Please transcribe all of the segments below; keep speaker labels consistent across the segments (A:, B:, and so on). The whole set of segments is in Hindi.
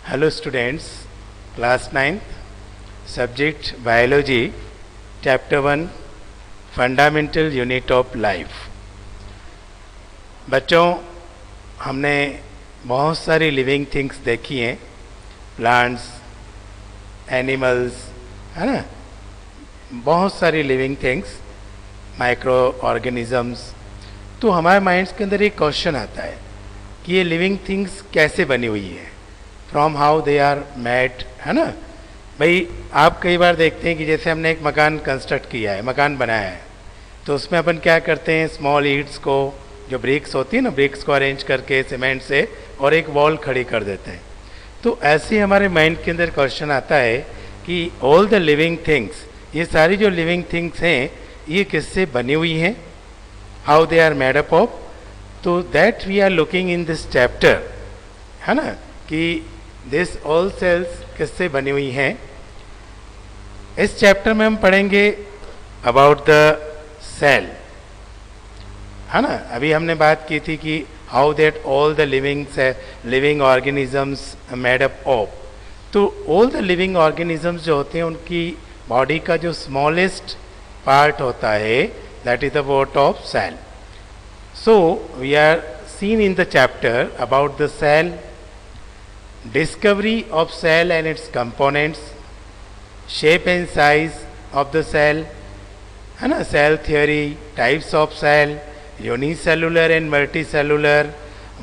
A: Hello students, class 9th, subject biology, chapter 1, fundamental unit of life. बच्चों, हमने बहुत सारी लिविंग थिंग्स देखी हैं, प्लांट्स, एनिमल्स, है ना, बहुत सारी लिविंग थिंग्स, माइक्रो ऑर्गेनिजम्स. तो हमारे माइंड्स के अंदर एक क्वेश्चन आता है कि ये लिविंग थिंग्स कैसे बनी हुई है, from how they are made, है ना. भाई आप कई बार देखते हैं कि जैसे हमने एक मकान कंस्ट्रक्ट किया है, मकान बनाया है, तो उसमें अपन क्या करते हैं, स्मॉल ईट्स को, जो ब्रिक्स होती है ना, ब्रिक्स को अरेंज करके सीमेंट से और एक वॉल खड़ी कर देते हैं. तो ऐसे हमारे माइंड के अंदर क्वेश्चन आता है कि ऑल द लिविंग थिंग्स, ये सारी जो लिविंग थिंग्स हैं ये किससे बनी हुई हैं, how they are made up of. तो that we are looking in this chapter, है ना, कि दिस ऑल सेल्स किससे बनी हुई हैं. इस चैप्टर में हम पढ़ेंगे अबाउट द सेल, है ना. अभी हमने बात की थी कि how that all the living organisms made up of. तो ऑल द लिविंग ऑर्गेनिजम्स जो होते हैं उनकी बॉडी का जो स्मॉलेस्ट पार्ट होता है, that is the word of cell. So we are seen in the chapter about the cell, discovery of cell and its components, shape and size of the cell, है ना, cell theory, types of cell, unicellular and multicellular,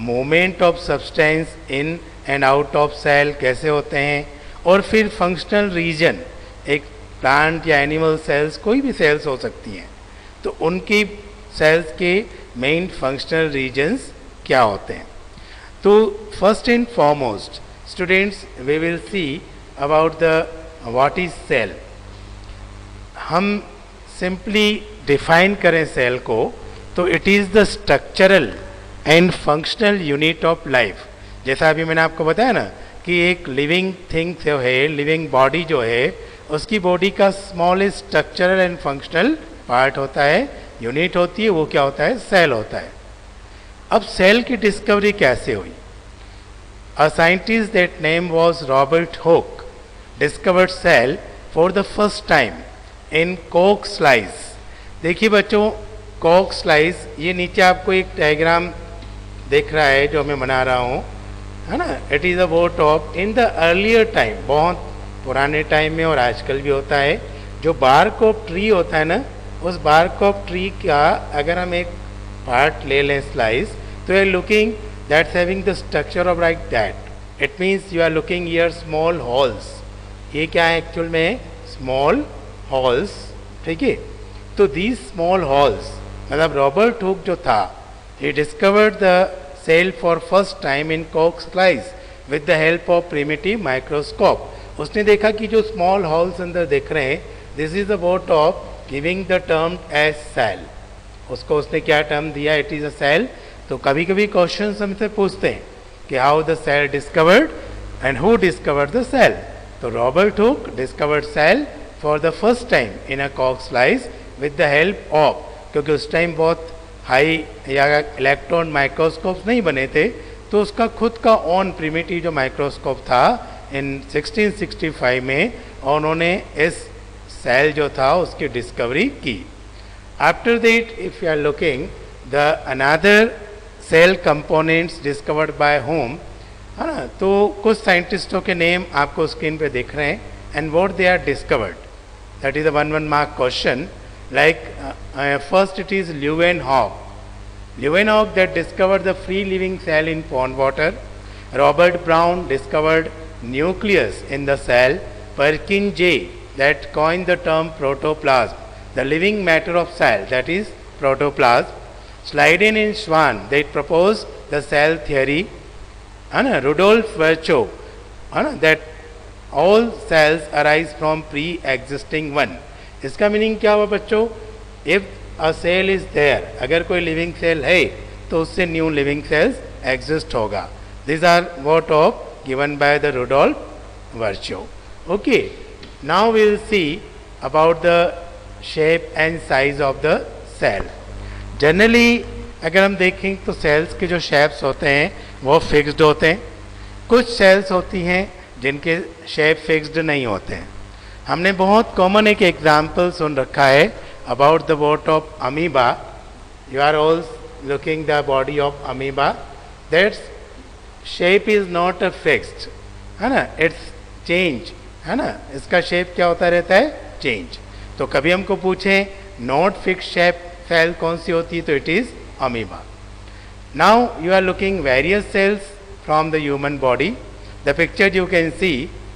A: movement of substance in and out of cell कैसे होते हैं, और फिर functional region, एक plant या animal cells, कोई भी cells हो सकती हैं, तो उनकी cells के main functional regions क्या होते हैं. तो first and foremost students we will see about the what is cell. हम simply define करें cell को तो it is the structural and functional unit of life. जैसा अभी मैंने आपको बताया ना कि एक living thing जो है, living body जो है, उसकी body का smallest structural and functional part होता है, unit होती है, वो क्या होता है, cell होता है. अब cell की discovery कैसे हुई. A scientist that name was Robert Hooke discovered cell for the first time in Koch slice. देखिए बच्चों, Koch slice, ये नीचे आपको एक डायग्राम दिख रहा है जो मैं बना रहा हूँ, है ना. It is a word of in the earlier time, बहुत पुराने टाइम में और आजकल भी होता है, जो बार्क ऑफ ट्री होता है ना, उस बार्क ऑफ ट्री का अगर हम एक पार्ट ले लें स्लाइस, तो ये looking that's having the structure of like that. It means you are looking here small holes. ये क्या है एक्चुअल में, small holes, ठीक है. तो these small holes, मतलब रॉबर्ट हुक जो था, he discovered the cell for first time in Koch slice with the help of primitive microscope. उसने देखा कि जो small holes अंदर दिख रहे हैं, this is the word of giving the term as cell. उसको उसने क्या टर्म दिया, it is a cell. तो कभी कभी क्वेश्चन हमसे पूछते हैं कि how the cell discovered and who discovered the cell. तो Robert Hooke discovered cell for the first time in a कॉक slice with the help of, क्योंकि उस टाइम बहुत हाई या इलेक्ट्रॉन माइक्रोस्कोप्स नहीं बने थे, तो उसका खुद का ऑन प्रिमिटिव जो माइक्रोस्कोप था इन 1665 में, और उन्होंने इस सेल जो था उसकी डिस्कवरी की. After that if you are looking the another cell components discovered by whom, है ना. तो कुछ साइंटिस्टों के नेम आपको स्क्रीन पे दिख रहे हैं, and what they are discovered, that is a 1 mark question. Like first it is Leeuwenhoek that discovered the free living cell in pond water. Robert Brown discovered nucleus in the cell. Purkinje that coined the term protoplasm, the living matter of cell, that is protoplasm. Schleiden and Schwann, they proposed the cell theory, and Rudolf Virchow, that all cells arise from pre-existing one. इसका मीनिंग क्या हुआ बच्चों, if a cell is there, अगर कोई living cell है तो उससे new living cells exist होगा. These are what of given by the Rudolf Virchow. Okay, now we will see about the shape and size of the cell. Generally अगर हम देखें तो सेल्स के जो शेप्स होते हैं वो फिक्स्ड होते हैं, कुछ सेल्स होती हैं जिनके शेप फिक्स्ड नहीं होते हैं। हमने बहुत कॉमन एक एग्जाम्पल सुन रखा है about the what of amoeba. You are all looking the body of amoeba, that's shape is not a fixed, है ना, इट्स चेंज, है ना, इसका शेप क्या होता रहता है, चेंज। तो कभी हमको पूछें नॉट फिक्स शेप सेल कौन सी होती है, तो it is amoeba. Now you are looking various cells from the human body. The picture you can see,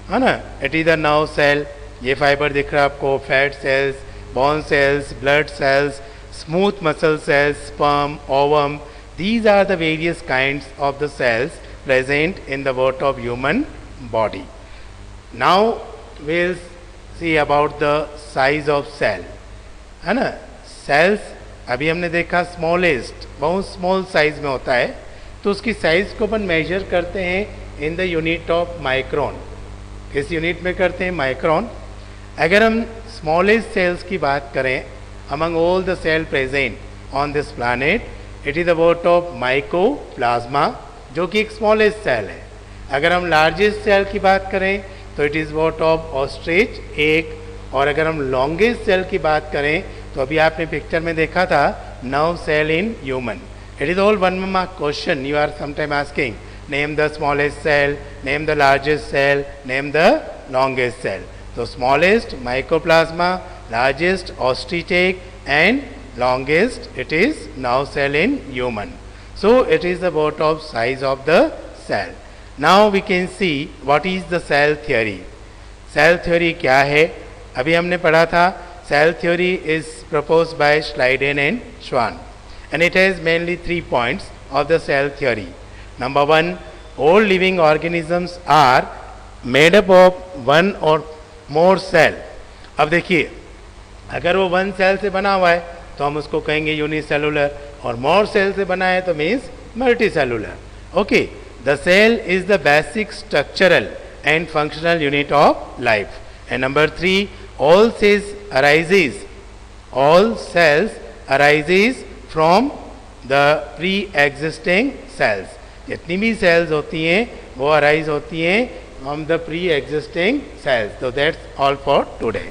A: है ना, it is the nerve cell, ये फाइबर दिख रहा है आपको, fat cells, bone cells, blood cells, smooth muscle cells, sperm, ovum, these are the various kinds of the cells present in the what of human body. Now we'll see about the size of cell, है ना। cells अभी हमने देखा स्मॉलेस्ट, बहुत स्मॉल साइज में होता है, तो उसकी साइज को अपन मेजर करते हैं in the unit of micron. किस यूनिट में करते हैं, माइक्रोन। अगर हम स्मॉलेस्ट सेल्स की बात करें among all the cell present on this planet, it is about of mycoplasma, जो कि एक स्मॉलेस्ट सेल है। अगर हम लार्जेस्ट सेल की बात करें तो it is about of ostrich egg. और अगर हम लॉन्गेस्ट सेल की बात करें तो अभी आपने पिक्चर में देखा था nerve cell in human. It is all one mark question, you are sometime asking name the smallest cell, name the largest cell, name the longest cell. तो smallest mycoplasma, largest ostrich egg, and longest it is nerve cell in human. So it is about of size of the cell. Now we can see what is the cell theory. Cell theory क्या है, अभी हमने पढ़ा था cell theory is proposed by Schleiden and Schwann, and it has mainly 3 points of the cell theory. Number 1, all living organisms are made up of one or more cell. अब देखिए, अगर वो वन सेल से बना हुआ है तो हम उसको कहेंगे यूनिसेलुलर, और मोर सेल से बना है तो means multicellular. Okay, the cell is the basic structural and functional unit of life. And number 3, all cells arises from the pre existing cells. जितनी भी सेल्स होती हैं वो अराइज होती हैं from the pre existing cells. तो दैट्स ऑल फॉर टुडे।